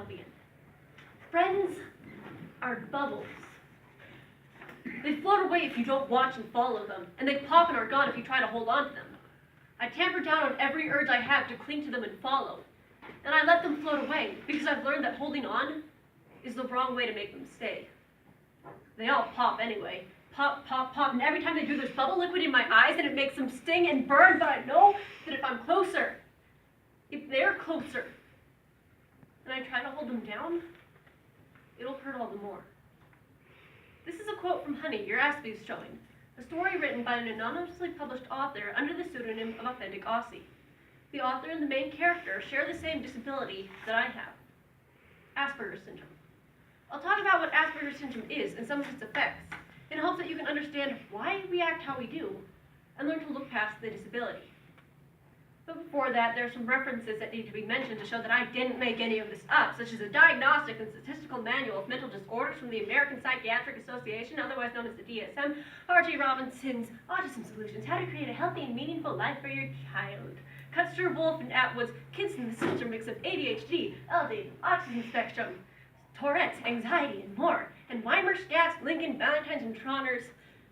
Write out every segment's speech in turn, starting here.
begin. Friends are bubbles. They float away if you don't watch and follow them, and they pop and are gone if you try to hold on to them. I tamper down on every urge I have to cling to them and follow, and I let them float away because I've learned that holding on is the wrong way to make them stay. They all pop anyway. Pop, pop, pop, and every time they do, there's bubble liquid in my eyes and it makes them sting and burn, but I know that if I'm closer, if they're closer, and I try to hold them down, it'll hurt all the more. This is a quote from Honey, Your Aspie's Showing, a story written by an anonymously published author under the pseudonym of Authentic Aussie. The author and the main character share the same disability that I have, Asperger syndrome. I'll talk about what Asperger syndrome is and some of its effects, in hopes that you can understand why we act how we do, and learn to look past the disability. But before that, there are some references that need to be mentioned to show that I didn't make any of this up, such as a Diagnostic and Statistical Manual of Mental Disorders from the American Psychiatric Association, otherwise known as the DSM, R.G. Robinson's Autism Solutions, How to Create a Healthy and Meaningful Life for Your Child, Custer, Wolf, and Atwood's Kids in the Symptom Mix of ADHD, LD, Autism Spectrum, Tourette's, Anxiety, and more, and Weimer, Stats, Lincoln, Valentine's, and Trauner's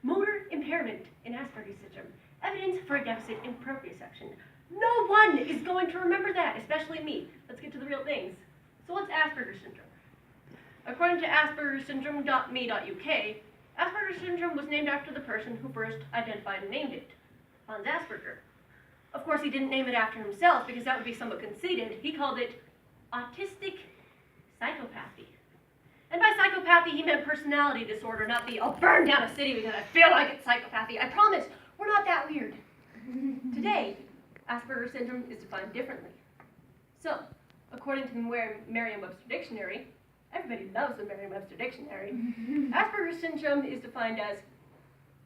Motor Impairment in Asperger Syndrome, Evidence for a Deficit in Proprioception. No one is going to remember that, especially me. Let's get to the real things. So what's Asperger syndrome? According to aspergersyndrome.me.uk, Asperger syndrome was named after the person who first identified and named it, Hans Asperger. Of course, he didn't name it after himself because that would be somewhat conceited. He called it autistic psychopathy. And by psychopathy, he meant personality disorder, not the I'll burn down a city because I feel like it's psychopathy. I promise, we're not that weird. Today, Asperger syndrome is defined differently. So, according to the Merriam-Webster Dictionary, everybody loves the Merriam-Webster Dictionary, Asperger syndrome is defined as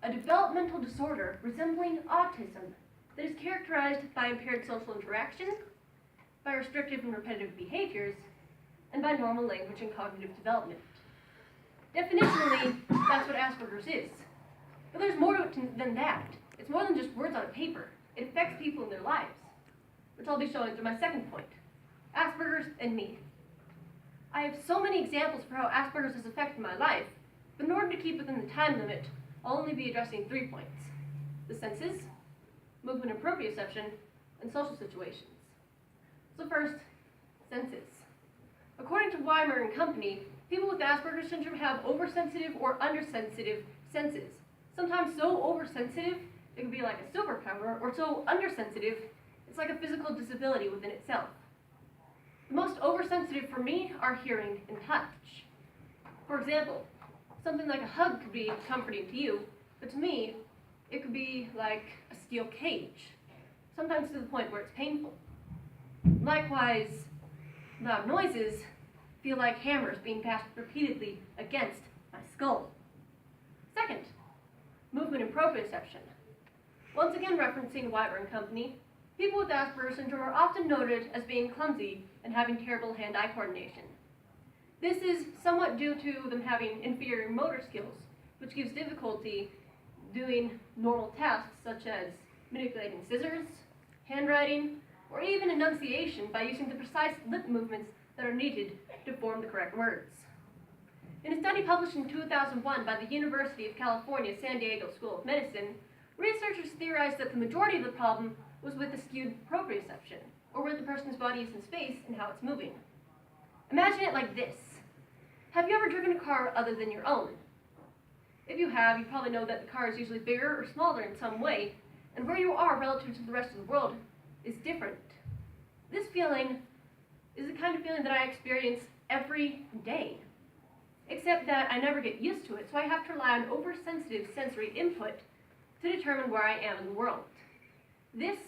a developmental disorder resembling autism that is characterized by impaired social interaction, by restrictive and repetitive behaviors, and by normal language and cognitive development. Definitionally, that's what Asperger's is. But there's more to it than that. It's more than just words on a paper. It affects people in their lives, which I'll be showing through my second point, Asperger's and me. I have so many examples for how Asperger's has affected my life, but in order to keep within the time limit, I'll only be addressing 3 points: the senses, movement and proprioception, and social situations. So first, senses. According to Weimer and Company, people with Asperger syndrome have oversensitive or undersensitive senses. Sometimes so oversensitive, it can be like a superpower, or so undersensitive, it's like a physical disability within itself. The most oversensitive for me are hearing and touch. For example, something like a hug could be comforting to you, but to me, it could be like a steel cage, sometimes to the point where it's painful. Likewise, loud noises feel like hammers being bashed repeatedly against my skull. Second, movement and proprioception. Once again referencing Weimer and Company, people with Asperger syndrome are often noted as being clumsy and having terrible hand-eye coordination. This is somewhat due to them having inferior motor skills, which gives difficulty doing normal tasks such as manipulating scissors, handwriting, or even enunciation by using the precise lip movements that are needed to form the correct words. In a study published in 2001 by the University of California, San Diego School of Medicine, researchers theorized that the majority of the problem was with the skewed proprioception, or where the person's body is in space and how it's moving. Imagine it like this. Have you ever driven a car other than your own? If you have, you probably know that the car is usually bigger or smaller in some way, and where you are relative to the rest of the world is different. This feeling is the kind of feeling that I experience every day, except that I never get used to it, so I have to rely on oversensitive sensory input to determine where I am in the world. This,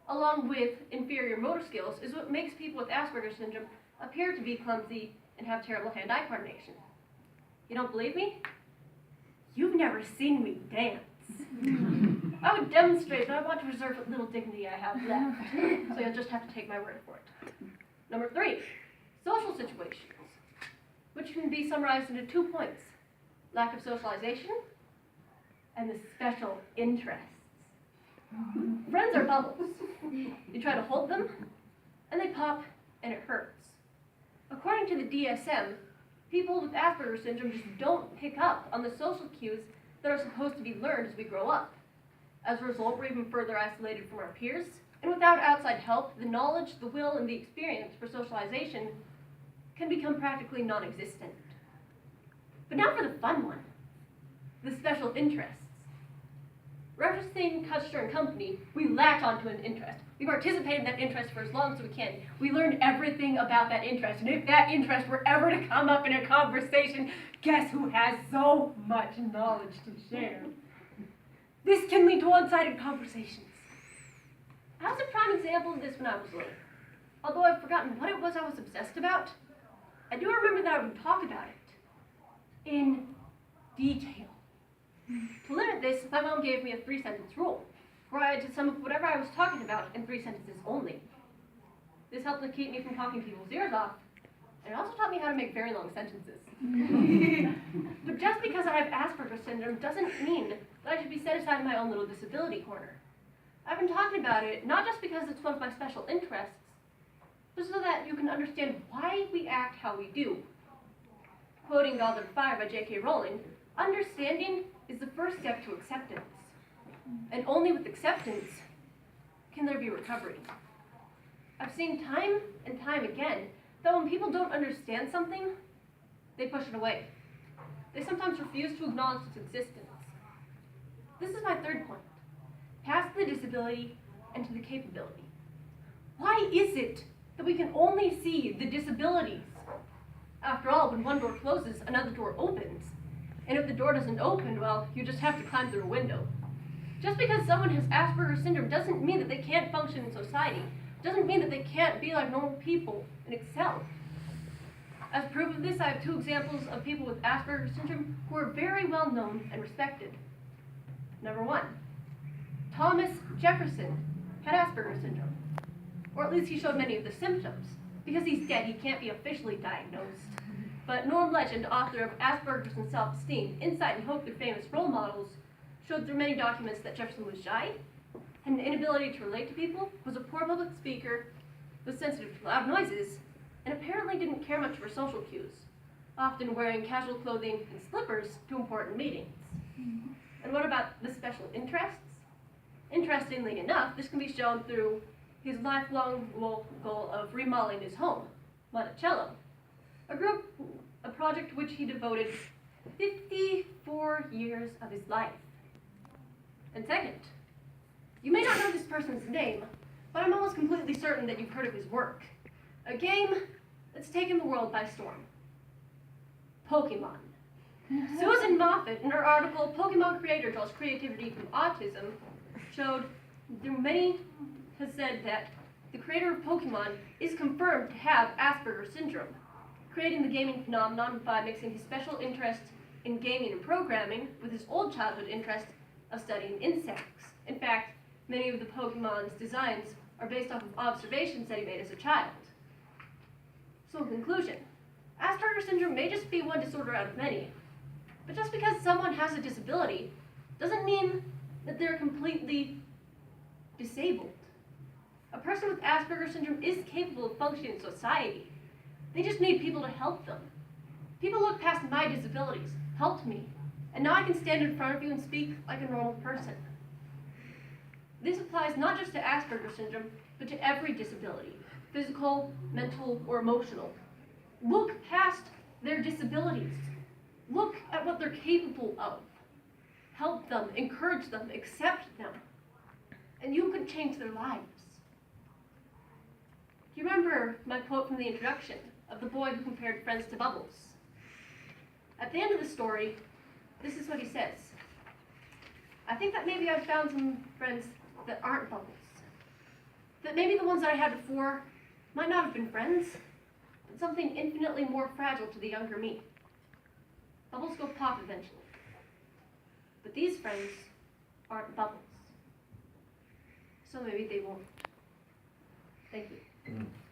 along with inferior motor skills, is what makes people with Asperger syndrome appear to be clumsy and have terrible hand-eye coordination. You don't believe me? You've never seen me dance. I would demonstrate, but I want to reserve what little dignity I have left, so you'll just have to take my word for it. Number 3, social situations, which can be summarized into 2 points: lack of socialization and the special interests. Friends are bubbles. You try to hold them, and they pop, and it hurts. According According to the DSM, people with Asperger syndrome just don't pick up on the social cues that are supposed to be learned as we grow up. As a result, we're even further isolated from our peers, and without outside help, the knowledge, the will, and the experience for socialization can become practically non-existent. But now for the fun one, the special interests. Referencing Custer and Company, we latch onto an interest. We participate in that interest for as long as we can. We learn everything about that interest, and if that interest were ever to come up in a conversation, guess who has so much knowledge to share? This can lead to one-sided conversations. I was a prime example of this when I was little. Although I've forgotten what it was I was obsessed about, I do remember that I would talk about it in detail. To limit this, my mom gave me a 3-sentence rule, where I had to sum up whatever I was talking about in 3 sentences only. This helped to keep me from talking people's ears off, and it also taught me how to make very long sentences. But just because I have Asperger syndrome doesn't mean that I should be set aside in my own little disability corner. I've been talking about it not just because it's one of my special interests, but so that you can understand why we act how we do. Quoting Goblet of Fire by J.K. Rowling, understanding is the first step to acceptance. And only with acceptance can there be recovery. I've seen time and time again that when people don't understand something, they push it away. They sometimes refuse to acknowledge its existence. This is my third point. Past the disability and to the capability. Why is it that we can only see the disabilities? After all, when one door closes, another door opens. And if the door doesn't open, well, you just have to climb through a window. Just because someone has Asperger syndrome doesn't mean that they can't function in society. Doesn't mean that they can't be like normal people and excel. As proof of this, I have 2 examples of people with Asperger syndrome who are very well known and respected. Number 1, Thomas Jefferson had Asperger syndrome. Or at least he showed many of the symptoms. Because he's dead, he can't be officially diagnosed. But Norm Legend, author of Asperger's and Self-Esteem, Insight and Hope Through Famous Role Models, showed through many documents that Jefferson was shy, had an inability to relate to people, was a poor public speaker, was sensitive to loud noises, and apparently didn't care much for social cues, often wearing casual clothing and slippers to important meetings. And what about the special interests? Interestingly enough, this can be shown through his lifelong goal of remodeling his home, Monticello, a project to which he devoted 54 years of his life. And second, you may not know this person's name, but I'm almost completely certain that you've heard of his work. A game that's taken the world by storm. Pokemon. Susan Moffat, in her article, Pokemon Creator Draws Creativity from Autism, showed there many has said that the creator of Pokemon is confirmed to have Asperger syndrome, creating the gaming phenomenon by mixing his special interest in gaming and programming with his old childhood interest of studying insects. In fact, many of the Pokemon's designs are based off of observations that he made as a child. So in conclusion, Asperger syndrome may just be one disorder out of many, but just because someone has a disability doesn't mean that they're completely disabled. A person with Asperger syndrome is capable of functioning in society. They just need people to help them. People look past my disabilities, helped me, and now I can stand in front of you and speak like a normal person. This applies not just to Asperger syndrome, but to every disability, physical, mental, or emotional. Look past their disabilities. Look at what they're capable of. Help them, encourage them, accept them, and you could change their lives. Do you remember my quote from the introduction of the boy who compared friends to bubbles? At the end of the story, this is what he says. I think that maybe I've found some friends that aren't bubbles. That maybe the ones that I had before might not have been friends, but something infinitely more fragile to the younger me. Bubbles go pop eventually. But these friends aren't bubbles. So maybe they won't. Thank you.